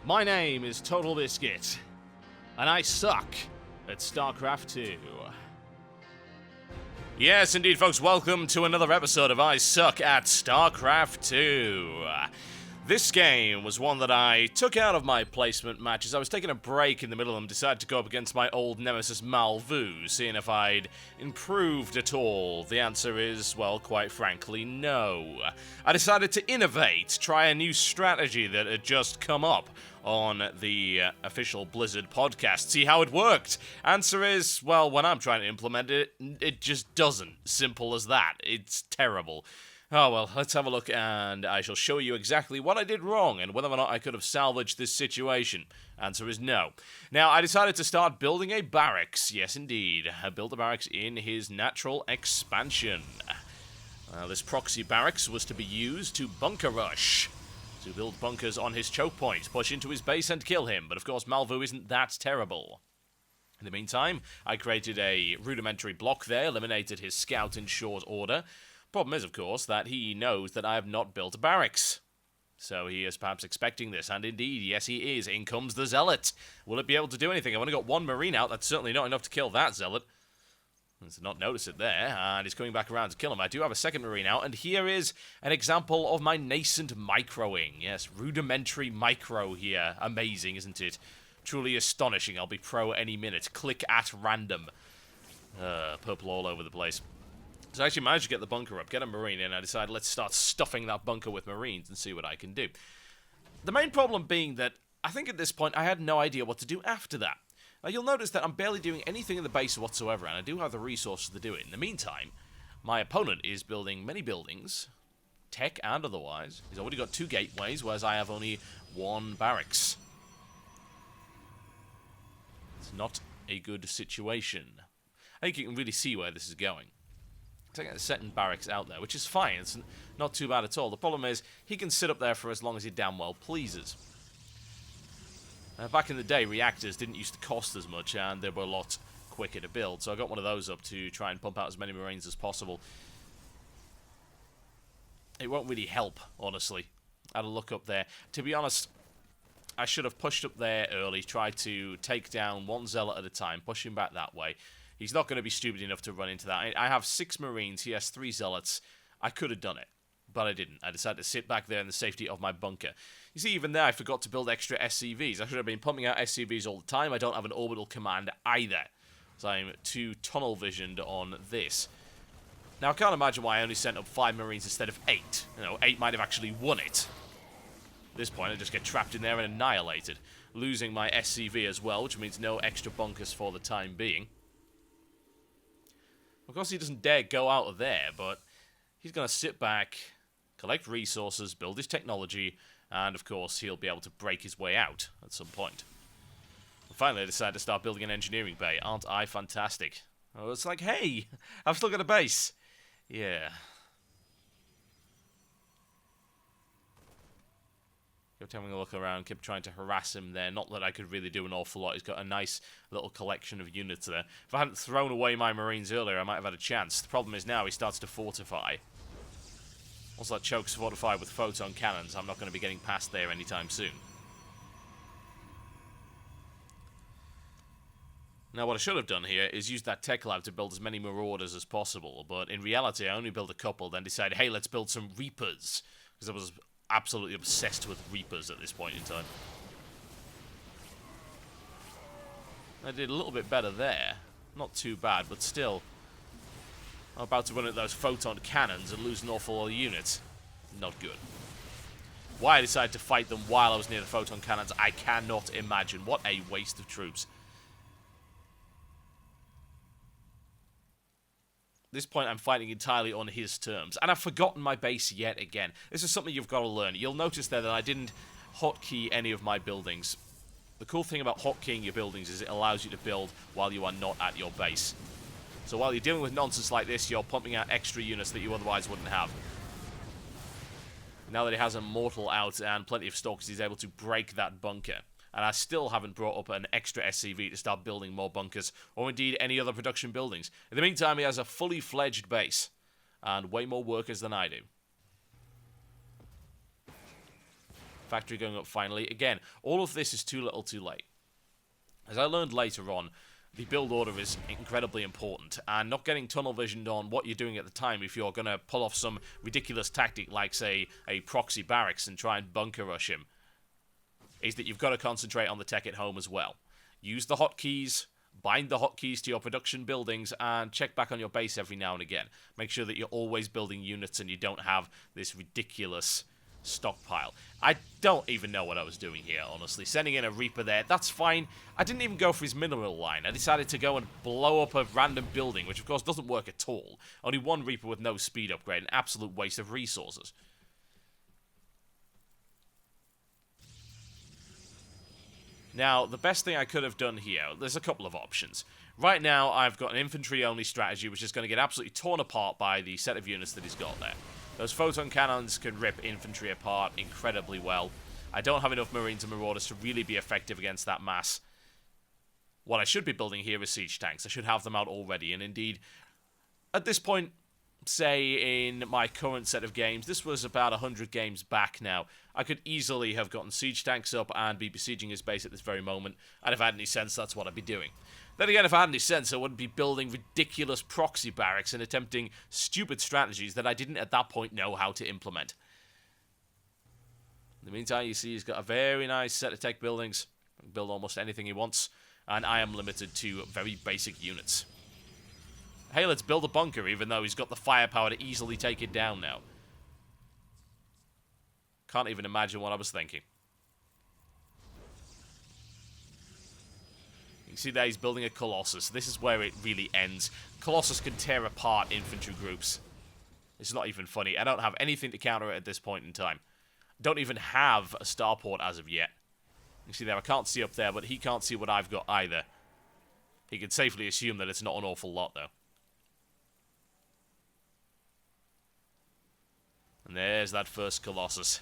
My name is TotalBiscuit, and I suck at Starcraft 2. Yes, indeed, folks, welcome to another episode of I Suck at Starcraft 2. This game was one that I took out of my placement matches. I was taking a break in the middle of them, decided to go up against my old nemesis Malvoo, seeing if I'd improved at all. The answer is, well, quite frankly, no. I decided to innovate, try a new strategy that had just come up on the official Blizzard podcast, see how it worked. Answer is, well, when I'm trying to implement it, it just doesn't. Simple as that. It's terrible. Oh well, let's have a look and I shall show you exactly what I did wrong and whether or not I could have salvaged this situation. Answer is no. Now, I decided to start building a barracks. Yes, indeed. I built a barracks in his natural expansion. This proxy barracks was to be used to bunker rush, to build bunkers on his choke point, push into his base and kill him. But of course, Malvoo isn't that terrible. In the meantime, I created a rudimentary block there, eliminated his scout in short order. Problem is, of course, that he knows that I have not built a barracks. So he is perhaps expecting this, and indeed, yes he is. In comes the Zealot. Will it be able to do anything? I've only got one Marine out. That's certainly not enough to kill that Zealot. Let's not notice it there, and he's coming back around to kill him. I do have a second Marine out, and here is an example of my nascent microing. Yes, rudimentary micro here. Amazing, isn't it? Truly astonishing. I'll be pro any minute. Click at random. Purple all over the place. So I actually managed to get the bunker up, get a Marine in, and I decided let's start stuffing that bunker with Marines and see what I can do. The main problem being that I think at this point I had no idea what to do after that. Now you'll notice that I'm barely doing anything in the base whatsoever, and I do have the resources to do it. In the meantime, my opponent is building many buildings, tech and otherwise. He's already got 2 gateways, whereas I have only 1 barracks. It's not a good situation. I think you can really see where this is going. Taking a second barracks out there, which is fine. It's not too bad at all. The problem is, he can sit up there for as long as he damn well pleases. Back in the day, reactors didn't used to cost as much, and they were a lot quicker to build, so I got one of those up to try and pump out as many Marines as possible. It won't really help, honestly. I had a look up there. To be honest, I should have pushed up there early, tried to take down 1 Zealot at a time, push him back that way. He's not going to be stupid enough to run into that. I have 6 Marines, he has 3 Zealots. I could have done it, but I didn't. I decided to sit back there in the safety of my bunker. You see, even there, I forgot to build extra SCVs. I should have been pumping out SCVs all the time. I don't have an orbital command either, so I'm too tunnel-visioned on this. Now, I can't imagine why I only sent up 5 Marines instead of 8. You know, 8 might have actually won it. At this point, I just get trapped in there and annihilated, losing my SCV as well, which means no extra bunkers for the time being. Of course, he doesn't dare go out of there, but he's going to sit back, collect resources, build his technology, and of course, he'll be able to break his way out at some point. And finally, I decided to start building an engineering bay. Aren't I fantastic? Oh, it's like, hey, I've still got a base. Yeah. Kept having a look around, kept trying to harass him there. Not that I could really do an awful lot. He's got a nice little collection of units there. If I hadn't thrown away my Marines earlier, I might have had a chance. The problem is now he starts to fortify. Once that choke's fortified with photon cannons, I'm not going to be getting past there anytime soon. Now, what I should have done here is use that tech lab to build as many Marauders as possible. But in reality, I only built a couple, then decided, hey, let's build some Reapers. Because I was absolutely obsessed with Reapers at this point in time. I did a little bit better there. Not too bad, but still. I'm about to run at those photon cannons and lose an awful lot of units. Not good. Why I decided to fight them while I was near the photon cannons, I cannot imagine. What a waste of troops. At this point, I'm fighting entirely on his terms. And I've forgotten my base yet again. This is something you've got to learn. You'll notice there that I didn't hotkey any of my buildings. The cool thing about hotkeying your buildings is it allows you to build while you are not at your base. So while you're dealing with nonsense like this, you're pumping out extra units that you otherwise wouldn't have. Now that he has a Mortal out and plenty of Stalkers, he's able to break that bunker. And I still haven't brought up an extra SCV to start building more bunkers, or indeed any other production buildings. In the meantime, he has a fully fledged base, and way more workers than I do. Factory going up finally. Again, all of this is too little too late. As I learned later on, the build order is incredibly important, and not getting tunnel visioned on what you're doing at the time if you're going to pull off some ridiculous tactic like, say, a proxy barracks and try and bunker rush him, is that you've got to concentrate on the tech at home as well. Use the hotkeys, bind the hotkeys to your production buildings, and check back on your base every now and again. Make sure that you're always building units and you don't have this ridiculous stockpile. I don't even know what I was doing here, honestly. Sending in a Reaper there, that's fine. I didn't even go for his mineral line. I decided to go and blow up a random building, which of course doesn't work at all. Only one Reaper with no speed upgrade, an absolute waste of resources. Now, the best thing I could have done here, there's a couple of options. Right now, I've got an infantry-only strategy, which is going to get absolutely torn apart by the set of units that he's got there. Those photon cannons can rip infantry apart incredibly well. I don't have enough Marines and Marauders to really be effective against that mass. What I should be building here is siege tanks. I should have them out already, and indeed, at this point, say in my current set of games, this was about 100 games back now, I could easily have gotten siege tanks up and be besieging his base at this very moment, and if I had any sense, that's what I'd be doing. Then again, if I had any sense, I wouldn't be building ridiculous proxy barracks and attempting stupid strategies that I didn't at that point know how to implement. In the meantime, you see he's got a very nice set of tech buildings. He can build almost anything he wants, and I am limited to very basic units. Hey, let's build a bunker, even though he's got the firepower to easily take it down now. Can't even imagine what I was thinking. You can see there he's building a Colossus. This is where it really ends. Colossus can tear apart infantry groups. It's not even funny. I don't have anything to counter it at this point in time. Don't even have a starport as of yet. You see there, I can't see up there, but he can't see what I've got either. He can safely assume that it's not an awful lot, though. And there's that first Colossus.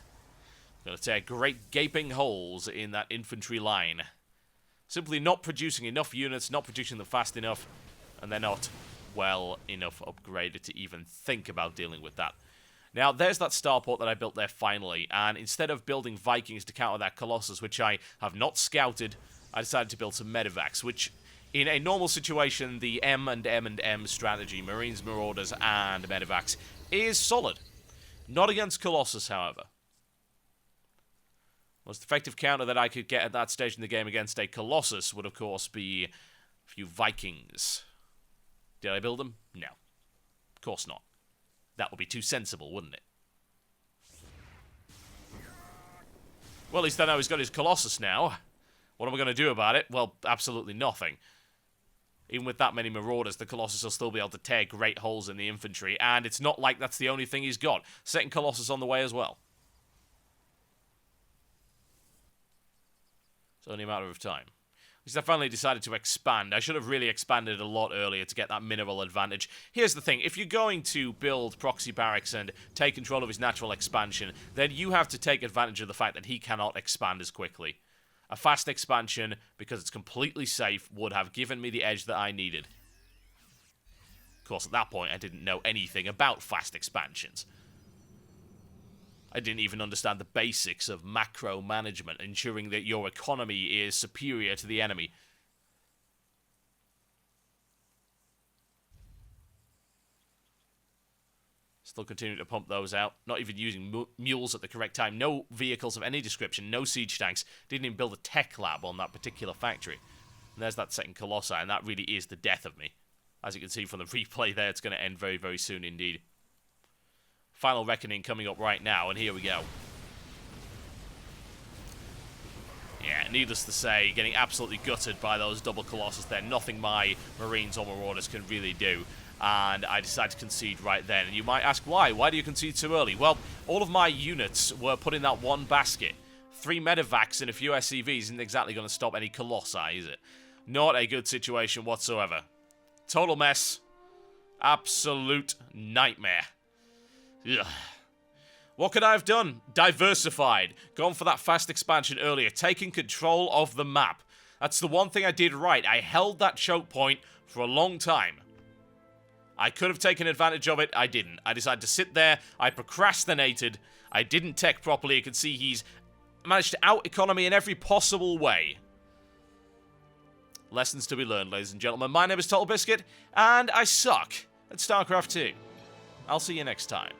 Going to tear great gaping holes in that infantry line. Simply not producing enough units, not producing them fast enough, and they're not well enough upgraded to even think about dealing with that. Now, there's that starport that I built there finally, and instead of building Vikings to counter that Colossus, which I have not scouted, I decided to build some medevacs, which, in a normal situation, the M and M and M strategy, Marines, Marauders, and medevacs, is solid. Not against Colossus, however. Most effective counter that I could get at that stage in the game against a Colossus would, of course, be a few Vikings. Did I build them? No. Of course not. That would be too sensible, wouldn't it? Well, at least I know he's got his Colossus now. What am I going to do about it? Well, absolutely nothing. Even with that many Marauders, the Colossus will still be able to tear great holes in the infantry, and it's not like that's the only thing he's got. Second Colossus on the way as well. It's only a matter of time. Because I finally decided to expand. I should have really expanded a lot earlier to get that mineral advantage. Here's the thing. If you're going to build proxy barracks and take control of his natural expansion, then you have to take advantage of the fact that he cannot expand as quickly. A fast expansion, because it's completely safe, would have given me the edge that I needed. Of course, at that point, I didn't know anything about fast expansions. I didn't even understand the basics of macro management, ensuring that your economy is superior to the enemy. Still continuing to pump those out. Not even using mules at the correct time. No vehicles of any description. No siege tanks. Didn't even build a tech lab on that particular factory. And there's that second Colossi, and that really is the death of me. As you can see from the replay there, it's going to end very, very soon indeed. Final Reckoning coming up right now, and here we go. Yeah, needless to say, getting absolutely gutted by those double Colossus there. Nothing my Marines or Marauders can really do. And I decided to concede right then. And you might ask why? Why do you concede so early? Well, all of my units were put in that one basket. 3 medevacs and a few SCVs isn't exactly going to stop any Colossi, is it? Not a good situation whatsoever. Total mess. Absolute nightmare. Ugh. What could I have done? Diversified. Gone for that fast expansion earlier. Taking control of the map. That's the one thing I did right. I held that choke point for a long time. I could have taken advantage of it. I didn't. I decided to sit there. I procrastinated. I didn't tech properly. You can see he's managed to out-economy in every possible way. Lessons to be learned, ladies and gentlemen. My name is TotalBiscuit, and I suck at StarCraft 2. I'll see you next time.